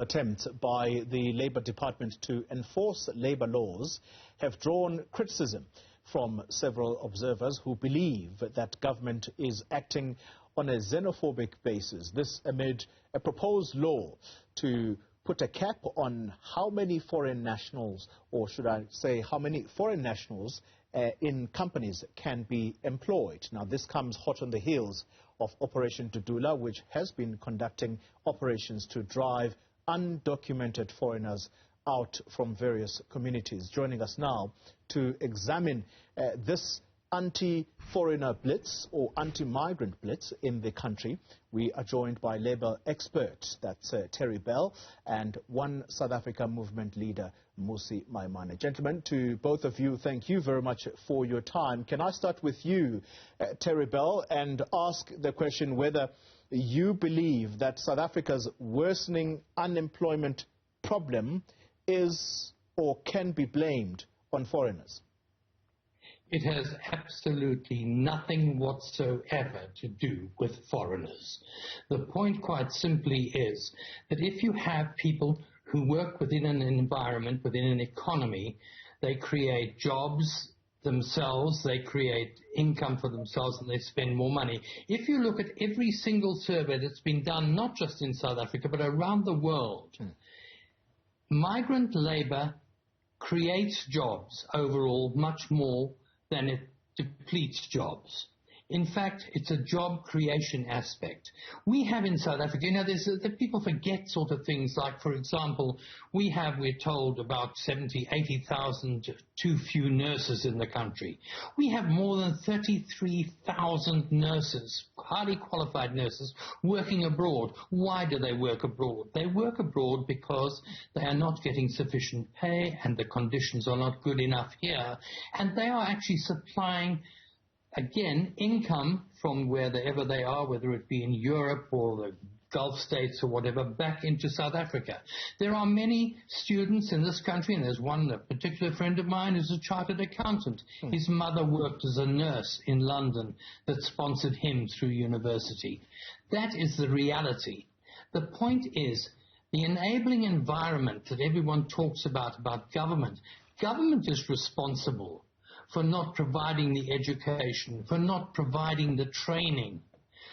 Attempts by the Labour Department to enforce labour laws have drawn criticism from several observers who believe that government is acting on a xenophobic basis. This amid a proposed law to put a cap on how many foreign nationals, or should I say how many foreign nationals in companies can be employed. Now, this comes hot on the heels of Operation Dudula, which has been conducting operations to drive undocumented foreigners out from various communities. Joining us now to examine this anti-foreigner blitz or anti-migrant blitz in the country, we are joined by Labour experts, that's Terry Bell, and one South Africa movement leader, Mmusi Maimane. Gentlemen, to both of you, thank you very much for your time. Can I start with you, Terry Bell, and ask the question whether you believe that South Africa's worsening unemployment problem is or can be blamed on foreigners? It has absolutely nothing whatsoever to do with foreigners. The point quite simply is that if you have people who work within an environment, within an economy, they create jobs themselves, they create income for themselves, and they spend more money. If you look at every single survey that's been done, not just in South Africa, but around the world, migrant labor creates jobs overall much more than it depletes jobs. In fact, it's a job creation aspect. We have in South Africa, that people forget sort of things like, for example, we're told about 70, 80,000 too few nurses in the country. We have more than 33,000 nurses, highly qualified nurses, working abroad. Why do they work abroad? They work abroad because they are not getting sufficient pay and the conditions are not good enough here. And they are actually supplying, again, income from wherever they are, whether it be in Europe or the Gulf states or whatever, back into South Africa. There are many students in this country, and there's a particular friend of mine who's a chartered accountant. His mother worked as a nurse in London that sponsored him through university. That is the reality. The point is, the enabling environment that everyone talks about government. Government is responsible for not providing the education, for not providing the training.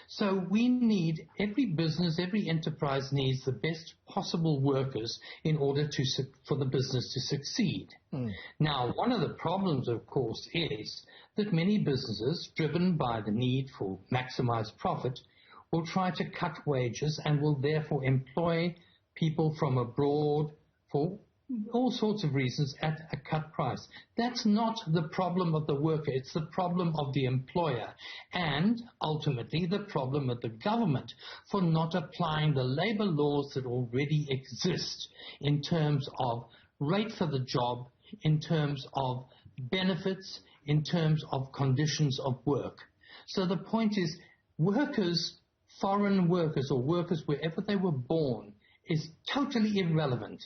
So we need, every business, every enterprise needs the best possible workers in order for the business to succeed. Now, one of the problems, of course, is that many businesses, driven by the need for maximized profit, will try to cut wages and will therefore employ people from abroad for all sorts of reasons at a cut price. That's not the problem of the worker, it's the problem of the employer and ultimately the problem of the government for not applying the labor laws that already exist in terms of rate for the job, in terms of benefits, in terms of conditions of work. So the point is, workers, foreign workers or workers wherever they were born is totally irrelevant.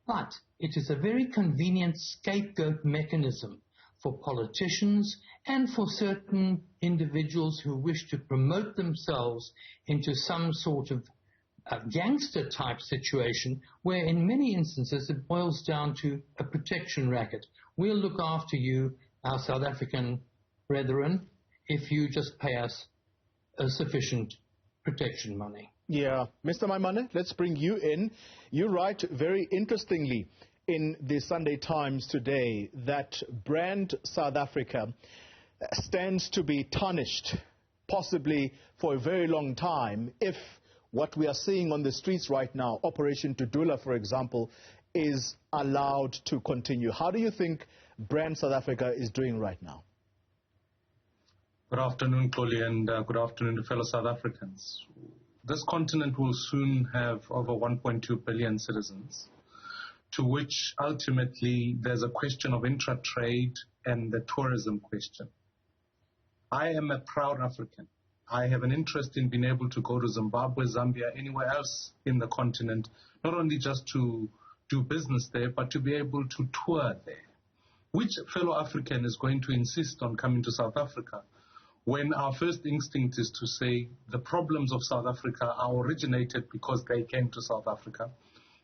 But it is a very convenient scapegoat mechanism for politicians and for certain individuals who wish to promote themselves into some sort of gangster type situation where in many instances it boils down to a protection racket. We'll look after you, our South African brethren, if you just pay us a sufficient protection money. Yeah. Mr. Maimane, let's bring you in. You write very interestingly in the Sunday Times today that brand South Africa stands to be tarnished, possibly for a very long time, if what we are seeing on the streets right now, Operation Dudula, for example, is allowed to continue. How do you think brand South Africa is doing right now? Good afternoon, Xoli, and good afternoon to fellow South Africans. This continent will soon have over 1.2 billion citizens, to which ultimately there's a question of intra-trade and the tourism question. I am a proud African. I have an interest in being able to go to Zimbabwe, Zambia, anywhere else in the continent, not only just to do business there, but to be able to tour there. Which fellow African is going to insist on coming to South Africa when our first instinct is to say the problems of South Africa are originated because they came to South Africa,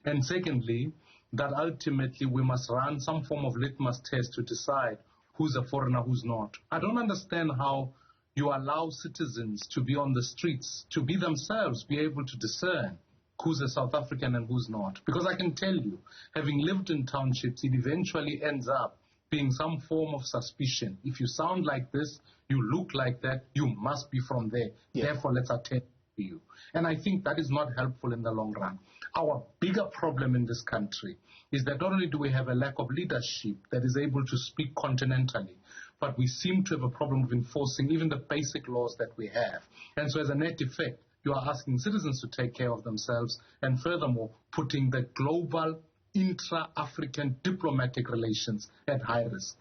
And secondly, that ultimately we must run some form of litmus test to decide who's a foreigner, who's not. I don't understand how you allow citizens to be on the streets, to be themselves, be able to discern who's a South African and who's not. Because I can tell you, having lived in townships, it eventually ends up being some form of suspicion. If you sound like this, you look like that, you must be from there. Yeah. Therefore, let's attend to you. And I think that is not helpful in the long run. Our bigger problem in this country is that not only do we have a lack of leadership that is able to speak continentally, but we seem to have a problem of enforcing even the basic laws that we have. And so as a net effect, you are asking citizens to take care of themselves and furthermore putting the global intra-African diplomatic relations at high risk.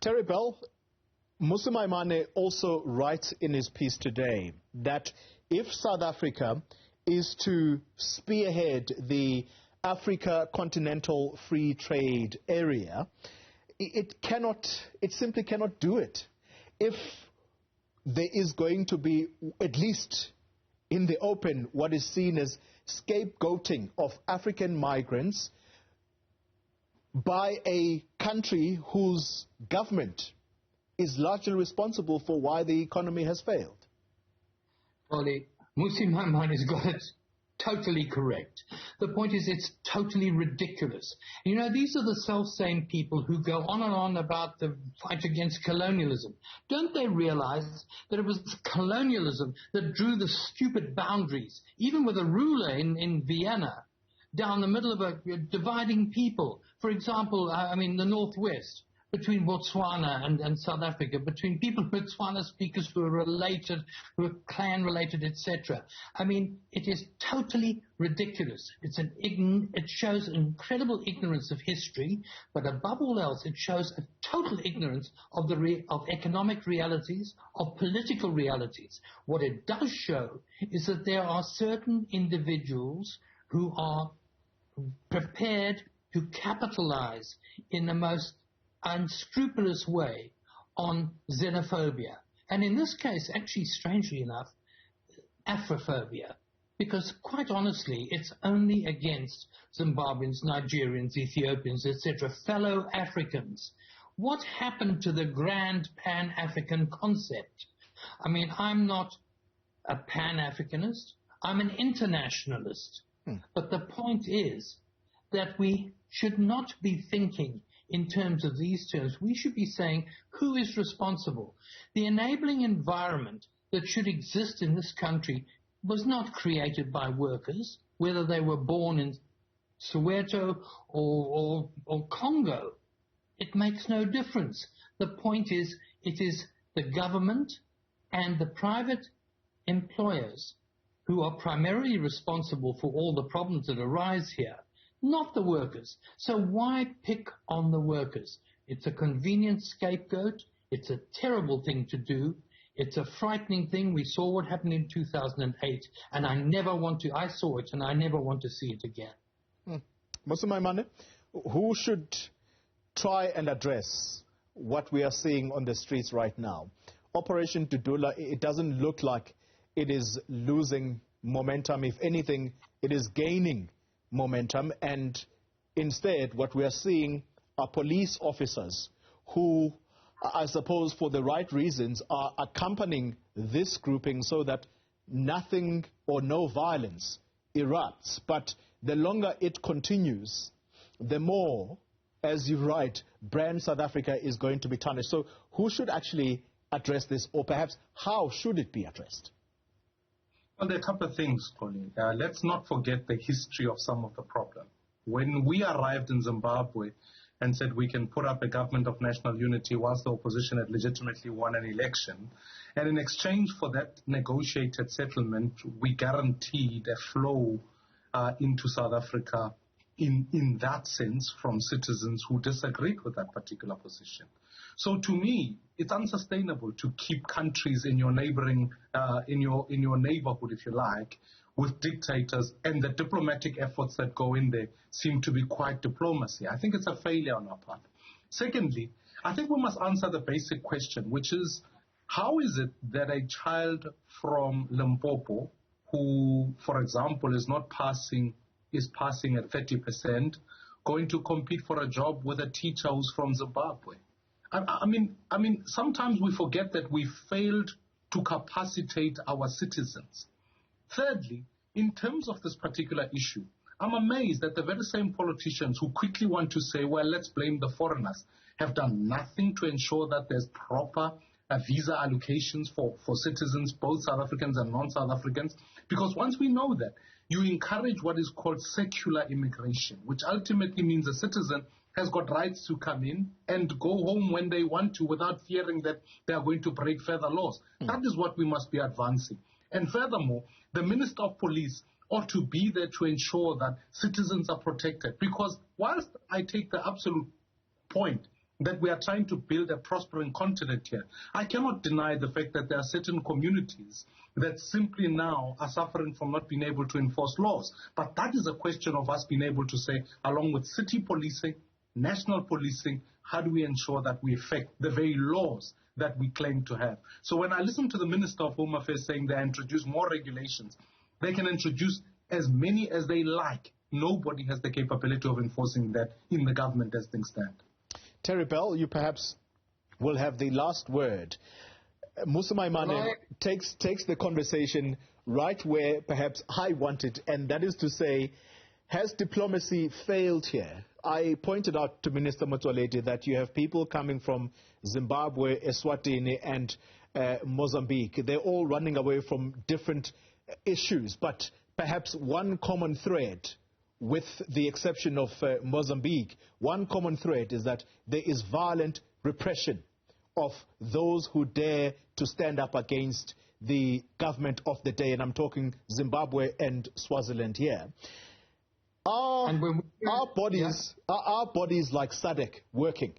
Terry Bell, Mmusi Maimane also writes in his piece today that if South Africa is to spearhead the Africa Continental Free Trade Area, it simply cannot do it. If there is going to be, at least in the open, what is seen as scapegoating of African migrants by a country whose government is largely responsible for why the economy has failed. Xoli, Mmusi Maimane has got it totally correct. The point is it's totally ridiculous. You know, these are the self-same people who go on and on about the fight against colonialism. Don't they realize that it was colonialism that drew the stupid boundaries, even with a ruler in Vienna, down the middle of a dividing people? For example, the Northwest, between Botswana and South Africa, between people, Botswana speakers who are related, who are clan-related, etc. It is totally ridiculous. It shows an incredible ignorance of history, but above all else, it shows a total ignorance of economic realities, of political realities. What it does show is that there are certain individuals who are prepared to capitalize in the most unscrupulous way on xenophobia. And in this case, actually, strangely enough, Afrophobia. Because quite honestly, it's only against Zimbabweans, Nigerians, Ethiopians, etc., fellow Africans. What happened to the grand Pan-African concept? I'm not a Pan-Africanist. I'm an internationalist. But the point is that we should not be thinking in terms of these terms. We should be saying, who is responsible? The enabling environment that should exist in this country was not created by workers, whether they were born in Soweto or Congo. It makes no difference. The point is, it is the government and the private employers who are primarily responsible for all the problems that arise here, not the workers. So why pick on the workers? It's a convenient scapegoat. It's a terrible thing to do. It's a frightening thing. We saw what happened in 2008, and I saw it, and I never want to see it again. Mmusi Maimane, who should try and address what we are seeing on the streets right now? Operation Dudula, it doesn't look like it is losing momentum. If anything, it is gaining momentum, and instead what we are seeing are police officers who, I suppose for the right reasons, are accompanying this grouping so that nothing or no violence erupts. But the longer it continues, the more, as you write, brand South Africa is going to be tarnished. So who should actually address this, or perhaps how should it be addressed? Well, there are a couple of things, Xoli. Let's not forget the history of some of the problem. When we arrived in Zimbabwe and said we can put up a government of national unity whilst the opposition had legitimately won an election, and in exchange for that negotiated settlement, we guaranteed a flow into South Africa in that sense from citizens who disagreed with that particular position. So to me, it's unsustainable to keep countries in your neighboring, in your neighborhood, if you like, with dictators, and the diplomatic efforts that go in there seem to be quite diplomacy. I think it's a failure on our part. Secondly, I think we must answer the basic question, which is, how is it that a child from Limpopo who, for example, is not passing is passing at 30%, going to compete for a job with a teacher who's from Zimbabwe. I mean, sometimes we forget that we failed to capacitate our citizens. Thirdly, in terms of this particular issue, I'm amazed that the very same politicians who quickly want to say, well, let's blame the foreigners, have done nothing to ensure that there's proper visa allocations for citizens, both South Africans and non-South Africans. Because once we know that, you encourage what is called secular immigration, which ultimately means a citizen has got rights to come in and go home when they want to without fearing that they are going to break further laws. That is what we must be advancing. And furthermore, the Minister of Police ought to be there to ensure that citizens are protected. Because whilst I take the absolute point that we are trying to build a prospering continent here, I cannot deny the fact that there are certain communities that simply now are suffering from not being able to enforce laws. But that is a question of us being able to say, along with city policing, national policing, how do we ensure that we effect the very laws that we claim to have? So when I listen to the Minister of Home Affairs saying they introduce more regulations, they can introduce as many as they like. Nobody has the capability of enforcing that in the government as things stand. Terry Bell, you perhaps will have the last word. Mmusi Maimane takes the conversation right where perhaps I want it, and that is to say, has diplomacy failed here? I pointed out to Minister Motsoaledi that you have people coming from Zimbabwe, Eswatini, and Mozambique. They're all running away from different issues, but perhaps one common thread, with the exception of Mozambique, one common thread is that there is violent repression of those who dare to stand up against the government of the day, and I'm talking Zimbabwe and Swaziland here. Are our bodies like SADC working?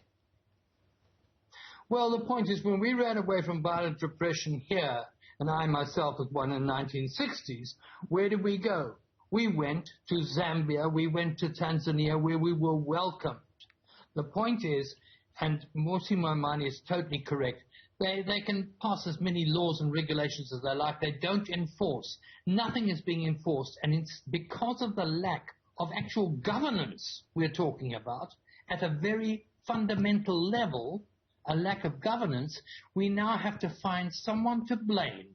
Well, the point is, when we ran away from violent repression here, and I myself was one in the 1960s, where did we go? We went to Zambia, we went to Tanzania, where we were welcomed. The point is, and Mmusi Maimane is totally correct, they can pass as many laws and regulations as they like. They don't enforce. Nothing is being enforced, and it's because of the lack of actual governance we're talking about, at a very fundamental level, a lack of governance, we now have to find someone to blame.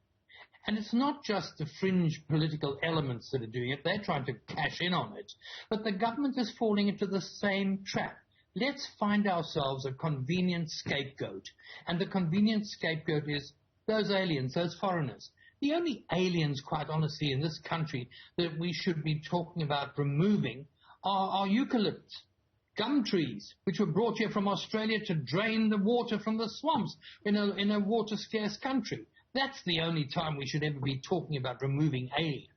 And it's not just the fringe political elements that are doing it. They're trying to cash in on it. But the government is falling into the same trap. Let's find ourselves a convenient scapegoat. And the convenient scapegoat is those aliens, those foreigners. The only aliens, quite honestly, in this country that we should be talking about removing are eucalypts, gum trees, which were brought here from Australia to drain the water from the swamps in a water-scarce country. That's the only time we should ever be talking about removing aliens.